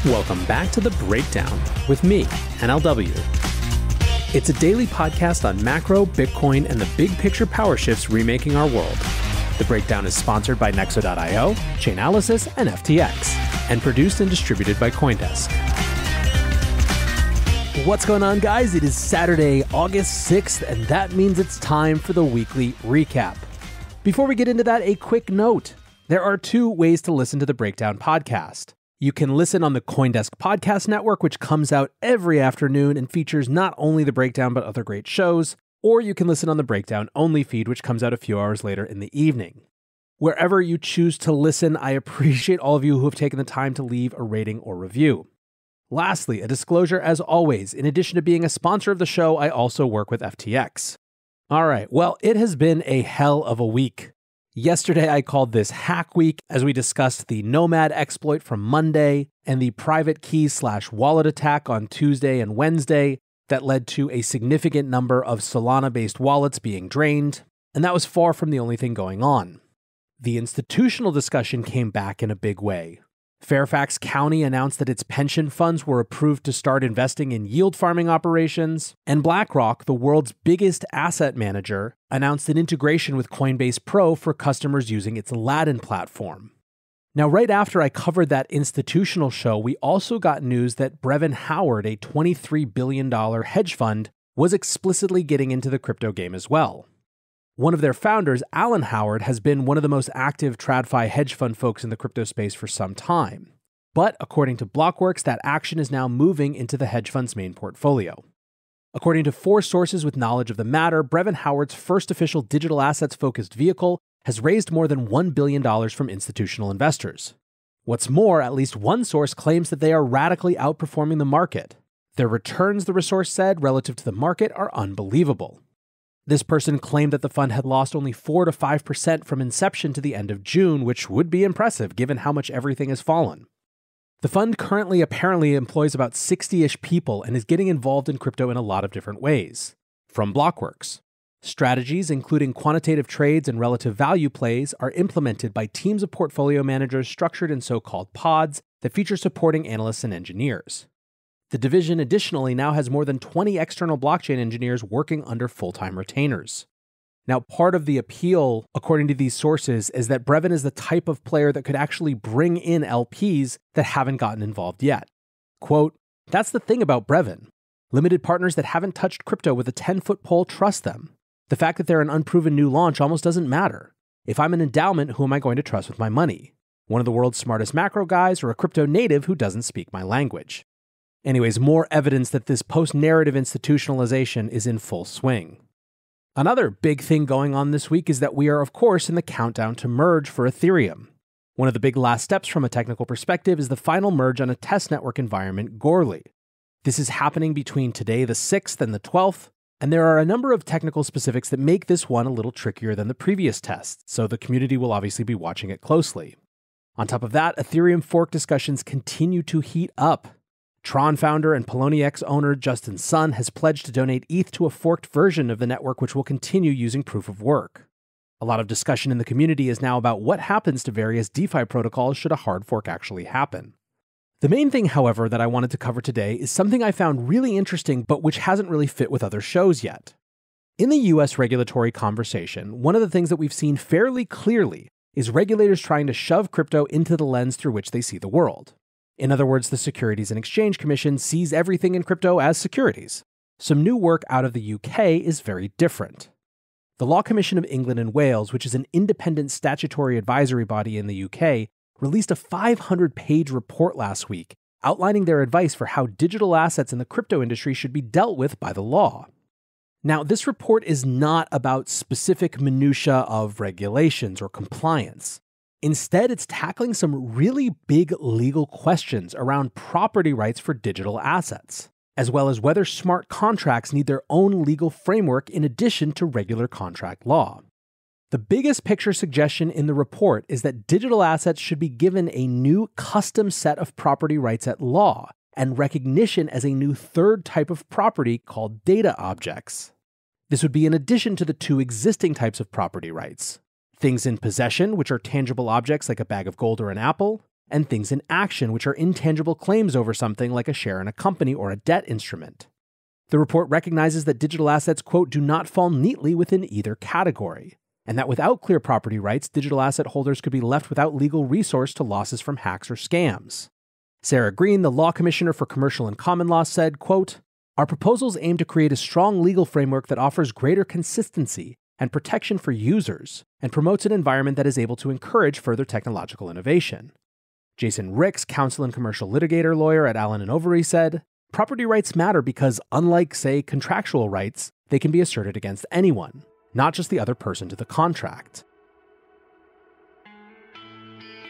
Welcome back to The Breakdown with me, NLW. It's a daily podcast on macro, Bitcoin, and the big picture power shifts remaking our world. The Breakdown is sponsored by Nexo.io, Chainalysis, and FTX, and produced and distributed by CoinDesk. What's going on, guys? It is Saturday, August 6th, and that means it's time for the weekly recap. Before we get into that, a quick note. There are two ways to listen to the Breakdown podcast. You can listen on the CoinDesk Podcast Network, which comes out every afternoon and features not only the Breakdown, but other great shows, or you can listen on the Breakdown Only feed, which comes out a few hours later in the evening. Wherever you choose to listen, I appreciate all of you who have taken the time to leave a rating or review. Lastly, a disclosure as always, in addition to being a sponsor of the show, I also work with FTX. All right, well, it has been a hell of a week. Yesterday, I called this Hack Week as we discussed the Nomad exploit from Monday and the private key/wallet attack on Tuesday and Wednesday that led to a significant number of Solana-based wallets being drained, and that was far from the only thing going on. The institutional discussion came back in a big way. Fairfax County announced that its pension funds were approved to start investing in yield farming operations, and BlackRock, the world's biggest asset manager, announced an integration with Coinbase Pro for customers using its Aladdin platform. Now, right after I covered that institutional show, we also got news that Brevan Howard, a $23 billion hedge fund, was explicitly getting into the crypto game as well. One of their founders, Alan Howard, has been one of the most active TradFi hedge fund folks in the crypto space for some time. But according to Blockworks, that action is now moving into the hedge fund's main portfolio. According to 4 sources with knowledge of the matter, Brevan Howard's first official digital assets-focused vehicle has raised more than $1 billion from institutional investors. What's more, at least one source claims that they are radically outperforming the market. Their returns, the resource said, relative to the market are unbelievable. This person claimed that the fund had lost only 4 to 5% from inception to the end of June, which would be impressive given how much everything has fallen. The fund currently apparently employs about 60-ish people and is getting involved in crypto in a lot of different ways. From Blockworks, strategies including quantitative trades and relative value plays are implemented by teams of portfolio managers structured in so-called pods that feature supporting analysts and engineers. The division additionally now has more than 20 external blockchain engineers working under full-time retainers. Now, part of the appeal, according to these sources, is that Brevan is the type of player that could actually bring in LPs that haven't gotten involved yet. Quote, "That's the thing about Brevan. Limited partners that haven't touched crypto with a 10-foot pole trust them. The fact that they're an unproven new launch almost doesn't matter. If I'm an endowment, who am I going to trust with my money? One of the world's smartest macro guys or a crypto native who doesn't speak my language?" Anyways, more evidence that this post-narrative institutionalization is in full swing. Another big thing going on this week is that we are, of course, in the countdown to merge for Ethereum. One of the big last steps from a technical perspective is the final merge on a test network environment, Goerli. This is happening between today, the 6th, and the 12th, and there are a number of technical specifics that make this one a little trickier than the previous test, so the community will obviously be watching it closely. On top of that, Ethereum fork discussions continue to heat up. Tron founder and Poloniex owner Justin Sun has pledged to donate ETH to a forked version of the network which will continue using proof of work. A lot of discussion in the community is now about what happens to various DeFi protocols should a hard fork actually happen. The main thing, however, that I wanted to cover today is something I found really interesting but which hasn't really fit with other shows yet. In the US regulatory conversation, one of the things that we've seen fairly clearly is regulators trying to shove crypto into the lens through which they see the world. In other words, the Securities and Exchange Commission sees everything in crypto as securities. Some new work out of the UK is very different. The Law Commission of England and Wales, which is an independent statutory advisory body in the UK, released a 500-page report last week outlining their advice for how digital assets in the crypto industry should be dealt with by the law. Now, this report is not about specific minutiae of regulations or compliance. Instead, it's tackling some really big legal questions around property rights for digital assets, as well as whether smart contracts need their own legal framework in addition to regular contract law. The biggest picture suggestion in the report is that digital assets should be given a new custom set of property rights at law and recognition as a new third type of property called data objects. This would be in addition to the 2 existing types of property rights: things in possession, which are tangible objects like a bag of gold or an apple, and things in action, which are intangible claims over something like a share in a company or a debt instrument. The report recognizes that digital assets, quote, do not fall neatly within either category, and that without clear property rights, digital asset holders could be left without legal recourse to losses from hacks or scams. Sarah Green, the law commissioner for commercial and common law, said, quote, our proposals aim to create a strong legal framework that offers greater consistency and protection for users and promotes an environment that is able to encourage further technological innovation. Jason Ricks, counsel and commercial litigator lawyer at Allen & Overy, said, property rights matter because, unlike, say, contractual rights, they can be asserted against anyone, not just the other person to the contract.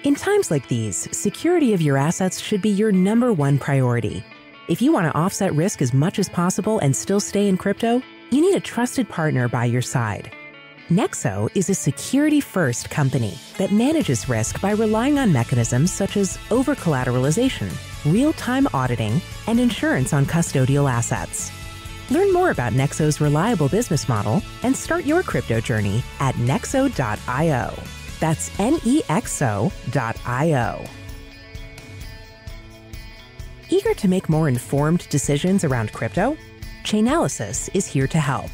In times like these, security of your assets should be your number one priority. If you want to offset risk as much as possible and still stay in crypto, you need a trusted partner by your side. Nexo is a security-first company that manages risk by relying on mechanisms such as over-collateralization, real-time auditing, and insurance on custodial assets. Learn more about Nexo's reliable business model and start your crypto journey at nexo.io. That's nexo.io. Eager to make more informed decisions around crypto? Chainalysis is here to help.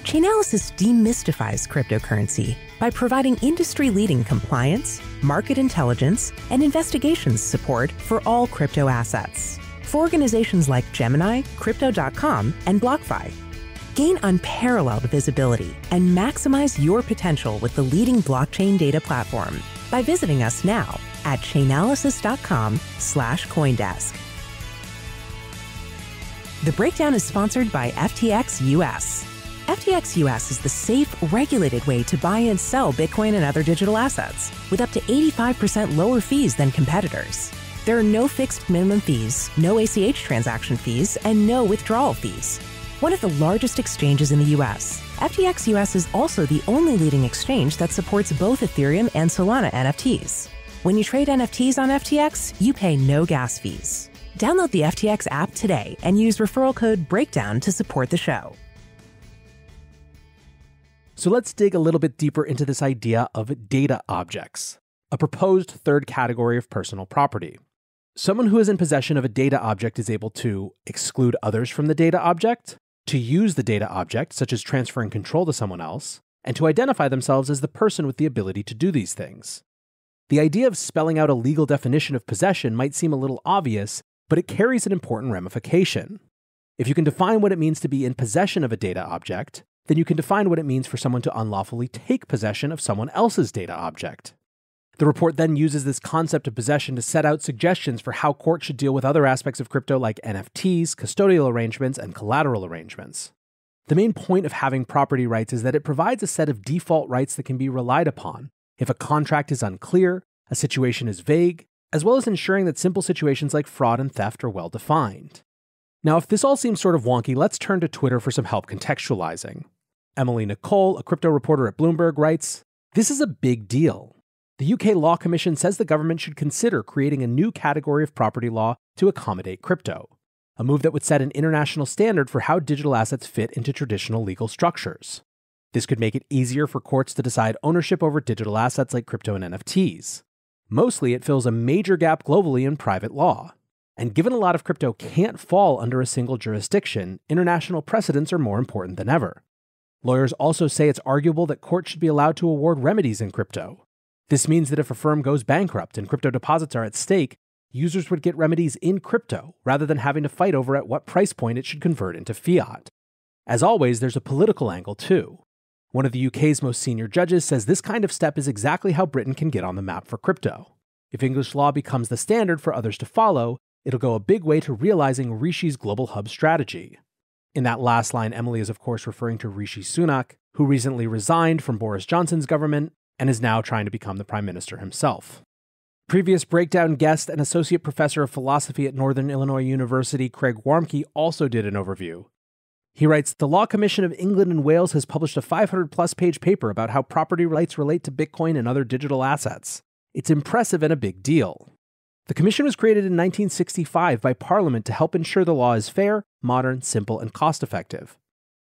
Chainalysis demystifies cryptocurrency by providing industry-leading compliance, market intelligence, and investigations support for all crypto assets for organizations like Gemini, Crypto.com, and BlockFi. Gain unparalleled visibility and maximize your potential with the leading blockchain data platform by visiting us now at chainalysis.com/Coindesk. The breakdown is sponsored by FTX US. FTX US is the safe, regulated way to buy and sell Bitcoin and other digital assets, with up to 85% lower fees than competitors. There are no fixed minimum fees, no ACH transaction fees, and no withdrawal fees. One of the largest exchanges in the US, FTX US is also the only leading exchange that supports both Ethereum and Solana NFTs. When you trade NFTs on FTX, you pay no gas fees. Download the FTX app today and use referral code BREAKDOWN to support the show. So let's dig a little bit deeper into this idea of data objects, a proposed third category of personal property. Someone who is in possession of a data object is able to exclude others from the data object, to use the data object, such as transferring control to someone else, and to identify themselves as the person with the ability to do these things. The idea of spelling out a legal definition of possession might seem a little obvious, but it carries an important ramification. If you can define what it means to be in possession of a data object, then you can define what it means for someone to unlawfully take possession of someone else's data object. The report then uses this concept of possession to set out suggestions for how courts should deal with other aspects of crypto like NFTs, custodial arrangements, and collateral arrangements. The main point of having property rights is that it provides a set of default rights that can be relied upon if a contract is unclear, a situation is vague, as well as ensuring that simple situations like fraud and theft are well defined. Now, if this all seems sort of wonky, let's turn to Twitter for some help contextualizing. Emily Nicole, a crypto reporter at Bloomberg, writes, "This is a big deal. The UK Law Commission says the government should consider creating a new category of property law to accommodate crypto, a move that would set an international standard for how digital assets fit into traditional legal structures. This could make it easier for courts to decide ownership over digital assets like crypto and NFTs. Mostly, it fills a major gap globally in private law. And given a lot of crypto can't fall under a single jurisdiction, international precedents are more important than ever. Lawyers also say it's arguable that courts should be allowed to award remedies in crypto. This means that if a firm goes bankrupt and crypto deposits are at stake, users would get remedies in crypto rather than having to fight over at what price point it should convert into fiat. As always, there's a political angle too. One of the UK's most senior judges says this kind of step is exactly how Britain can get on the map for crypto. If English law becomes the standard for others to follow, it'll go a big way to realizing Rishi's global hub strategy. In that last line, Emily is of course referring to Rishi Sunak, who recently resigned from Boris Johnson's government and is now trying to become the Prime Minister himself. Previous Breakdown guest and Associate Professor of Philosophy at Northern Illinois University, Craig Warmke, also did an overview. He writes, "The Law Commission of England and Wales has published a 500-plus page paper about how property rights relate to Bitcoin and other digital assets. It's impressive and a big deal. The commission was created in 1965 by Parliament to help ensure the law is fair, modern, simple, and cost-effective.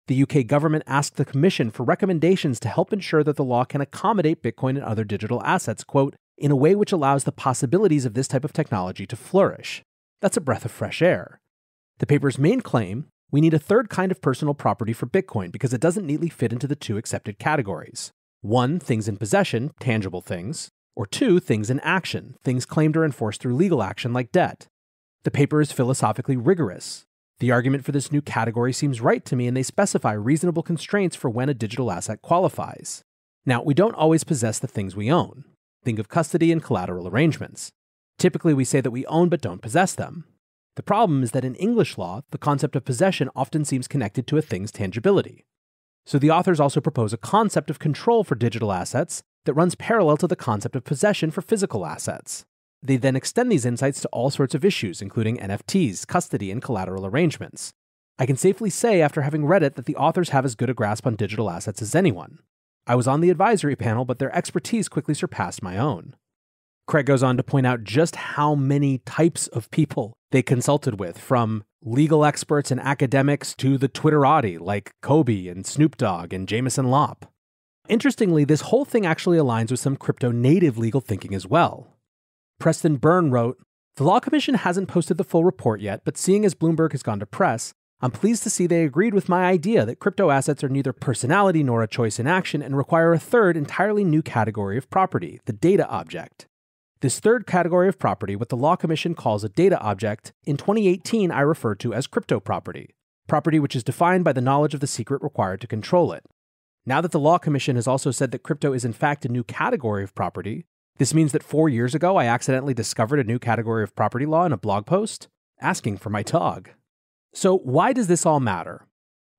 The UK government asked the commission for recommendations to help ensure that the law can accommodate Bitcoin and other digital assets, quote, in a way which allows the possibilities of this type of technology to flourish. That's a breath of fresh air. The paper's main claim: we need a third kind of personal property for Bitcoin because it doesn't neatly fit into the two accepted categories. 1, things in possession, tangible things, or 2, things in action, things claimed or enforced through legal action like debt. The paper is philosophically rigorous. The argument for this new category seems right to me, and they specify reasonable constraints for when a digital asset qualifies. Now, we don't always possess the things we own. Think of custody and collateral arrangements. Typically, we say that we own but don't possess them. The problem is that in English law, the concept of possession often seems connected to a thing's tangibility. So the authors also propose a concept of control for digital assets that runs parallel to the concept of possession for physical assets. They then extend these insights to all sorts of issues, including NFTs, custody, and collateral arrangements. I can safely say, after having read it, that the authors have as good a grasp on digital assets as anyone. I was on the advisory panel, but their expertise quickly surpassed my own. Craig goes on to point out just how many types of people they consulted with, from legal experts and academics to the Twitterati like Kobe and Snoop Dogg and Jameson Lopp. Interestingly, this whole thing actually aligns with some crypto-native legal thinking as well. Preston Byrne wrote, "The Law Commission hasn't posted the full report yet, but seeing as Bloomberg has gone to press, I'm pleased to see they agreed with my idea that crypto assets are neither personality nor a choice in action and require a third entirely new category of property, the data object. This third category of property, what the Law Commission calls a data object, in 2018 I referred to as crypto property which is defined by the knowledge of the secret required to control it. Now that the Law Commission has also said that crypto is in fact a new category of property, this means that 4 years ago I accidentally discovered a new category of property law in a blog post, asking for my dog. So why does this all matter?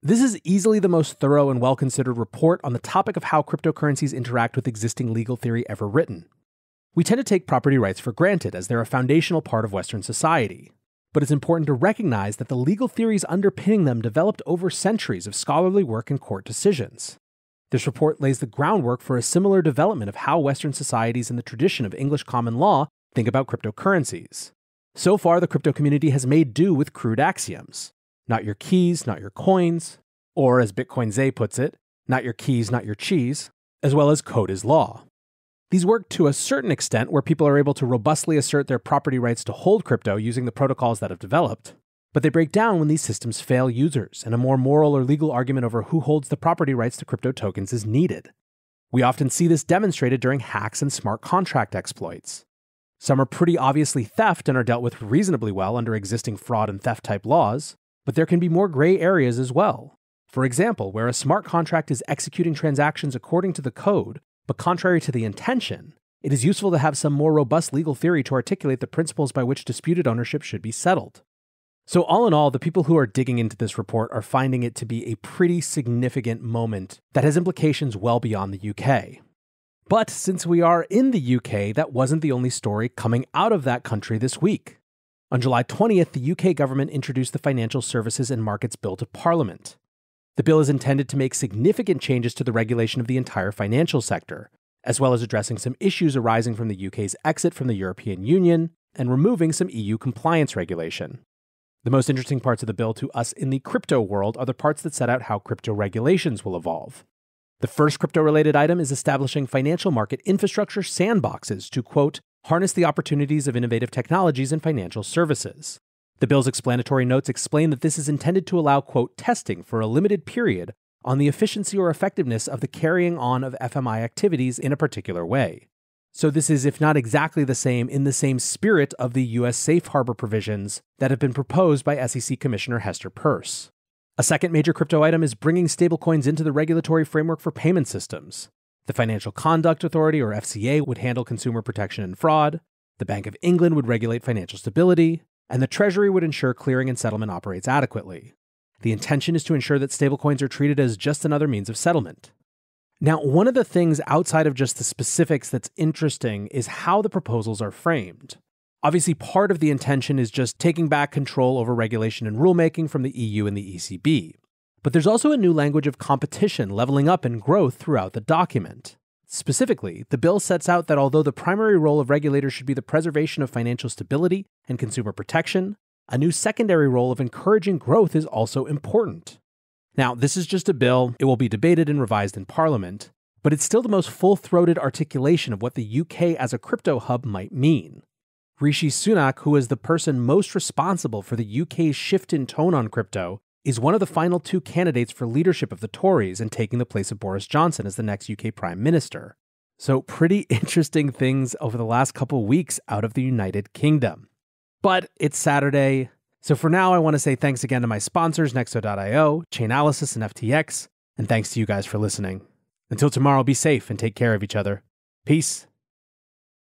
This is easily the most thorough and well-considered report on the topic of how cryptocurrencies interact with existing legal theory ever written. We tend to take property rights for granted as they're a foundational part of Western society. But it's important to recognize that the legal theories underpinning them developed over centuries of scholarly work and court decisions. This report lays the groundwork for a similar development of how Western societies in the tradition of English common law think about cryptocurrencies. So far, the crypto community has made do with crude axioms. Not your keys, not your coins, or as Bitcoin Zay puts it, not your keys, not your cheese, as well as code is law. These work to a certain extent where people are able to robustly assert their property rights to hold crypto using the protocols that have developed, but they break down when these systems fail users and a more moral or legal argument over who holds the property rights to crypto tokens is needed. We often see this demonstrated during hacks and smart contract exploits. Some are pretty obviously theft and are dealt with reasonably well under existing fraud and theft type laws, but there can be more gray areas as well. For example, where a smart contract is executing transactions according to the code, but contrary to the intention, it is useful to have some more robust legal theory to articulate the principles by which disputed ownership should be settled. So all in all, the people who are digging into this report are finding it to be a pretty significant moment that has implications well beyond the UK. But since we are in the UK, that wasn't the only story coming out of that country this week. On July 20th, the UK government introduced the Financial Services and Markets Bill to Parliament. The bill is intended to make significant changes to the regulation of the entire financial sector, as well as addressing some issues arising from the UK's exit from the European Union and removing some EU compliance regulation. The most interesting parts of the bill to us in the crypto world are the parts that set out how crypto regulations will evolve. The first crypto-related item is establishing financial market infrastructure sandboxes to, quote, harness the opportunities of innovative technologies in financial services. The bill's explanatory notes explain that this is intended to allow, quote, testing for a limited period on the efficiency or effectiveness of the carrying on of FMI activities in a particular way. So this is, if not exactly the same, in the same spirit of the US safe harbor provisions that have been proposed by SEC Commissioner Hester Peirce. A second major crypto item is bringing stablecoins into the regulatory framework for payment systems. The Financial Conduct Authority, or FCA, would handle consumer protection and fraud, the Bank of England would regulate financial stability, and the Treasury would ensure clearing and settlement operates adequately. The intention is to ensure that stablecoins are treated as just another means of settlement. Now, one of the things outside of just the specifics that's interesting is how the proposals are framed. Obviously, part of the intention is just taking back control over regulation and rulemaking from the EU and the ECB. But there's also a new language of competition, leveling up, and growth throughout the document. Specifically, the bill sets out that although the primary role of regulators should be the preservation of financial stability and consumer protection, a new secondary role of encouraging growth is also important. Now, this is just a bill. It will be debated and revised in Parliament, but it's still the most full-throated articulation of what the UK as a crypto hub might mean. Rishi Sunak, who is the person most responsible for the UK's shift in tone on crypto, is one of the final two candidates for leadership of the Tories and taking the place of Boris Johnson as the next UK Prime Minister. So pretty interesting things over the last couple weeks out of the United Kingdom. But it's Saturday, so for now I want to say thanks again to my sponsors, Nexo.io, Chainalysis, and FTX, and thanks to you guys for listening. Until tomorrow, be safe and take care of each other. Peace.